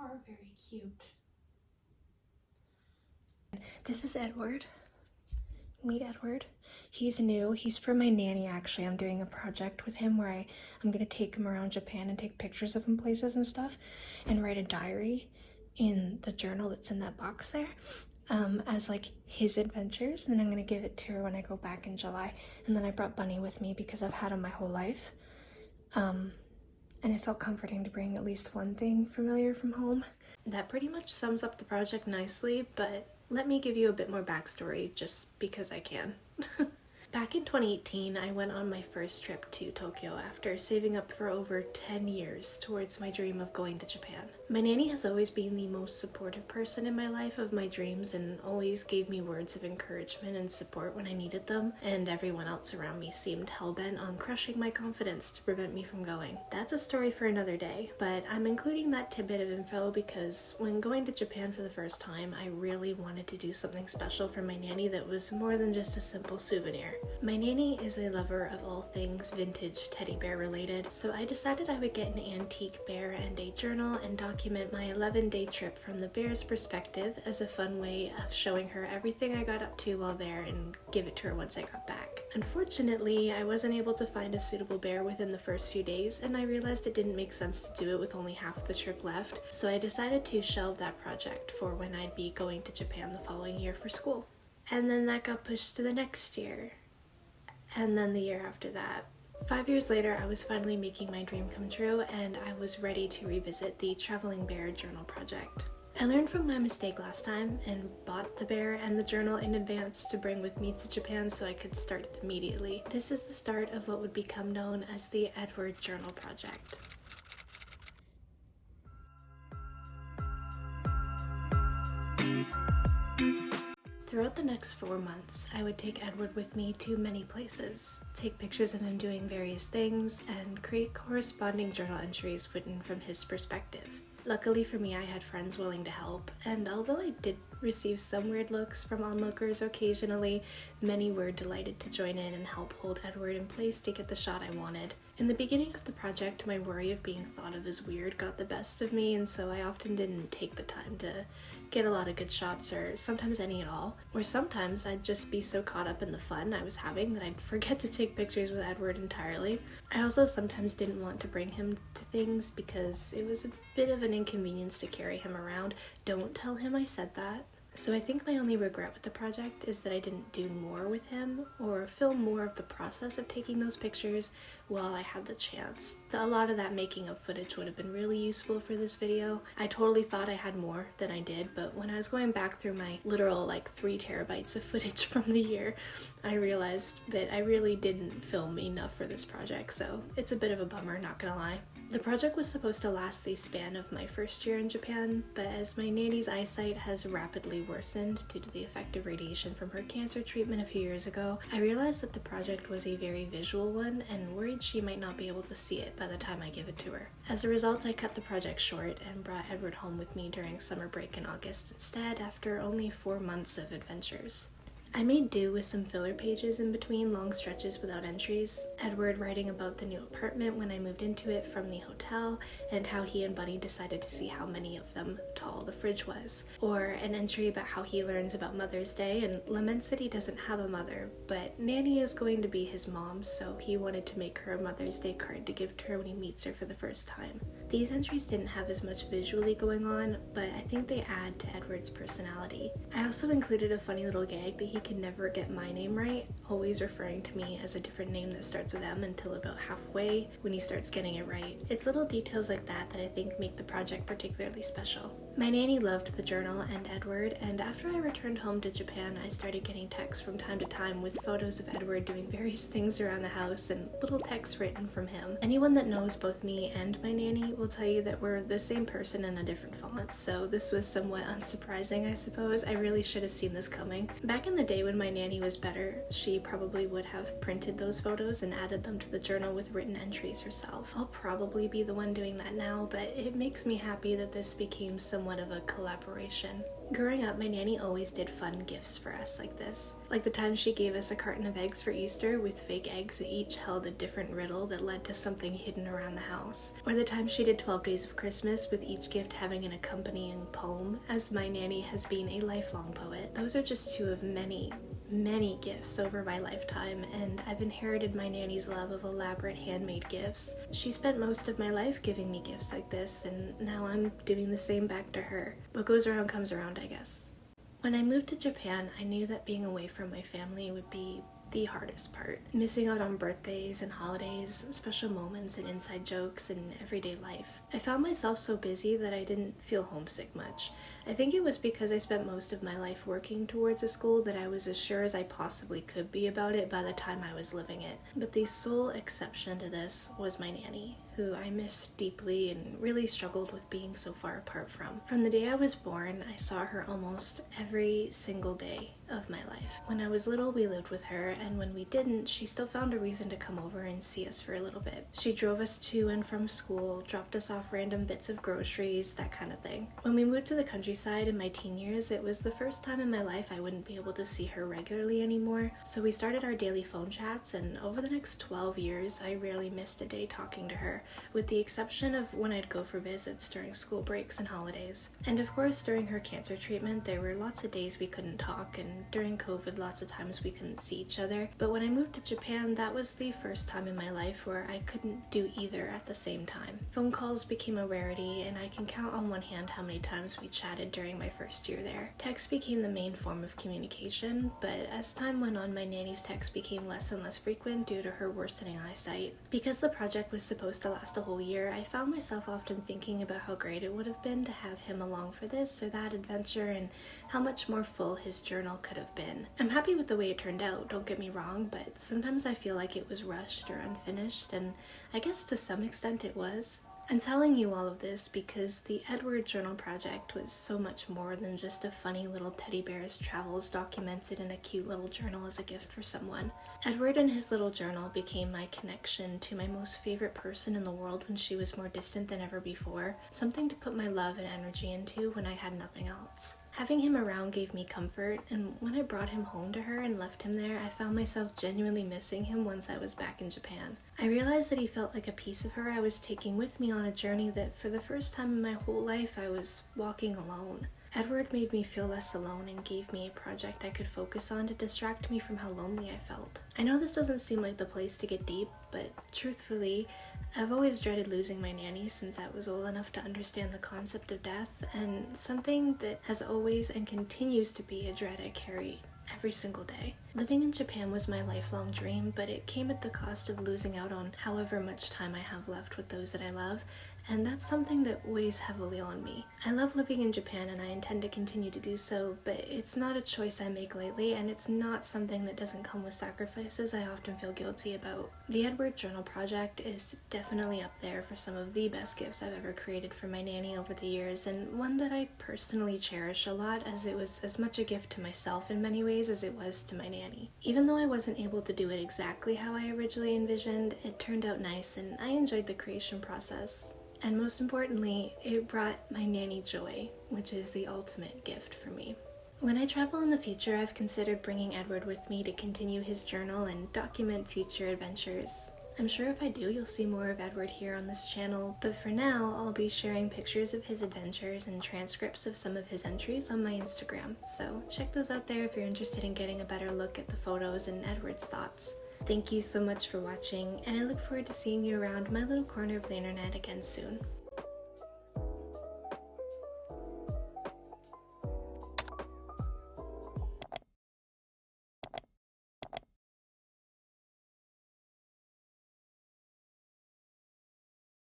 are very cute. This is Edward. Meet Edward. He's new. He's for my nanny, actually. I'm doing a project with him where I'm gonna take him around Japan and take pictures of him places and stuff and write a diary in the journal that's in that box there as like his adventures. And then I'm gonna give it to her when I go back in July. And then I brought Bunny with me because I've had him my whole life. And it felt comforting to bring at least one thing familiar from home. That pretty much sums up the project nicely, but let me give you a bit more backstory just because I can. Back in 2018, I went on my first trip to Tokyo after saving up for over 10 years towards my dream of going to Japan. My nanny has always been the most supportive person in my life of my dreams and always gave me words of encouragement and support when I needed them, and everyone else around me seemed hell-bent on crushing my confidence to prevent me from going. That's a story for another day, but I'm including that tidbit of info because when going to Japan for the first time, I really wanted to do something special for my nanny that was more than just a simple souvenir. My nanny is a lover of all things vintage teddy bear related, so I decided I would get an antique bear and a journal and document my 11-day trip from the bear's perspective as a fun way of showing her everything I got up to while there and give it to her once I got back. Unfortunately, I wasn't able to find a suitable bear within the first few days, and I realized it didn't make sense to do it with only half the trip left, so I decided to shelve that project for when I'd be going to Japan the following year for school. And then that got pushed to the next year. And then the year after that. 5 years later, I was finally making my dream come true, and I was ready to revisit the Traveling Bear Journal project. I learned from my mistake last time and bought the bear and the journal in advance to bring with me to Japan so I could start it immediately. This is the start of what would become known as the Edward Journal Project. Throughout the next 4 months, I would take Edward with me to many places, take pictures of him doing various things, and create corresponding journal entries written from his perspective. Luckily for me, I had friends willing to help, and although I did receive some weird looks from onlookers occasionally, many were delighted to join in and help hold Edward in place to get the shot I wanted. In the beginning of the project, my worry of being thought of as weird got the best of me, and so I often didn't take the time to get a lot of good shots, or sometimes any at all. Or sometimes I'd just be so caught up in the fun I was having that I'd forget to take pictures with Edward entirely. I also sometimes didn't want to bring him to things because it was a bit of an inconvenience to carry him around. Don't tell him I said that. So I think my only regret with the project is that I didn't do more with him or film more of the process of taking those pictures while I had the chance. A lot of that making of footage would have been really useful for this video. I totally thought I had more than I did, but when I was going back through my literal 3 terabytes of footage from the year, I realized that I really didn't film enough for this project, so it's a bit of a bummer, not gonna lie. The project was supposed to last the span of my first year in Japan, but as my nanny's eyesight has rapidly worsened due to the effect of radiation from her cancer treatment a few years ago, I realized that the project was a very visual one and worried she might not be able to see it by the time I give it to her. As a result, I cut the project short and brought Edward home with me during summer break in August instead, after only 4 months of adventures. I made do with some filler pages in between long stretches without entries. Edward writing about the new apartment when I moved into it from the hotel, and how he and Bunny decided to see how many of them tall the fridge was. Or an entry about how he learns about Mother's Day and laments that he doesn't have a mother, but Nanny is going to be his mom, so he wanted to make her a Mother's Day card to give to her when he meets her for the first time. These entries didn't have as much visually going on, but I think they add to Edward's personality. I also included a funny little gag that he can never get my name right, always referring to me as a different name that starts with M until about halfway when he starts getting it right. It's little details like that that I think make the project particularly special. My nanny loved the journal and Edward, and after I returned home to Japan, I started getting texts from time to time with photos of Edward doing various things around the house and little texts written from him. Anyone that knows both me and my nanny will tell you that we're the same person in a different font, so this was somewhat unsurprising, I suppose. I really should have seen this coming. Back in the day when my nanny was better, she probably would have printed those photos and added them to the journal with written entries herself. I'll probably be the one doing that now, but it makes me happy that this became somewhat of a collaboration. Growing up, my nanny always did fun gifts for us like this. Like the time she gave us a carton of eggs for Easter with fake eggs that each held a different riddle that led to something hidden around the house. Or the time she did 12 Days of Christmas with each gift having an accompanying poem, as my nanny has been a lifelong poet. Those are just two of many gifts over my lifetime, and I've inherited my nanny's love of elaborate handmade gifts. She spent most of my life giving me gifts like this, and now I'm doing the same back to her. What goes around comes around, I guess. When I moved to Japan, I knew that being away from my family would be the hardest part. Missing out on birthdays and holidays, special moments and inside jokes and everyday life. I found myself so busy that I didn't feel homesick much. I think it was because I spent most of my life working towards a school that I was as sure as I possibly could be about it by the time I was living it. But the sole exception to this was my nanny, who I missed deeply and really struggled with being so far apart from. From the day I was born, I saw her almost every single day of my life. When I was little, we lived with her, and when we didn't, she still found a reason to come over and see us for a little bit. She drove us to and from school, dropped us off random bits of groceries, that kind of thing. When we moved to the countryside in my teen years, it was the first time in my life I wouldn't be able to see her regularly anymore, so we started our daily phone chats, and over the next 12 years, I rarely missed a day talking to her, with the exception of when I'd go for visits during school breaks and holidays. And of course, during her cancer treatment, there were lots of days we couldn't talk, and during COVID, lots of times we couldn't see each other. But when I moved to Japan, that was the first time in my life where I couldn't do either at the same time. Phone calls became a rarity, and I can count on one hand how many times we chatted during my first year there. Text became the main form of communication, but as time went on, my nanny's texts became less and less frequent due to her worsening eyesight. Because the project was supposed to last a whole year, I found myself often thinking about how great it would have been to have him along for this or that adventure, and how much more full his journal could have been. I'm happy with the way it turned out, don't get me wrong, but sometimes I feel like it was rushed or unfinished, and I guess to some extent it was. I'm telling you all of this because the Edward Journal Project was so much more than just a funny little teddy bear's travels documented in a cute little journal as a gift for someone. Edward and his little journal became my connection to my most favorite person in the world when she was more distant than ever before, something to put my love and energy into when I had nothing else. Having him around gave me comfort, and when I brought him home to her and left him there, I found myself genuinely missing him once I was back in Japan. I realized that he felt like a piece of her I was taking with me on a journey that for the first time in my whole life I was walking alone. Edward made me feel less alone and gave me a project I could focus on to distract me from how lonely I felt. I know this doesn't seem like the place to get deep, but truthfully, I've always dreaded losing my nanny since I was old enough to understand the concept of death, and something that has always and continues to be a dread I carry every single day. Living in Japan was my lifelong dream, but it came at the cost of losing out on however much time I have left with those that I love, and that's something that weighs heavily on me. I love living in Japan and I intend to continue to do so, but it's not a choice I make lightly, and it's not something that doesn't come with sacrifices I often feel guilty about. The Edward Journal Project is definitely up there for some of the best gifts I've ever created for my nanny over the years, and one that I personally cherish a lot, as it was as much a gift to myself in many ways as it was to my nanny. Even though I wasn't able to do it exactly how I originally envisioned, it turned out nice and I enjoyed the creation process. And most importantly, it brought my nanny joy, which is the ultimate gift for me. When I travel in the future, I've considered bringing Edward with me to continue his journal and document future adventures. I'm sure if I do, you'll see more of Edward here on this channel, but for now, I'll be sharing pictures of his adventures and transcripts of some of his entries on my Instagram, so check those out there if you're interested in getting a better look at the photos and Edward's thoughts. Thank you so much for watching, and I look forward to seeing you around my little corner of the internet again soon.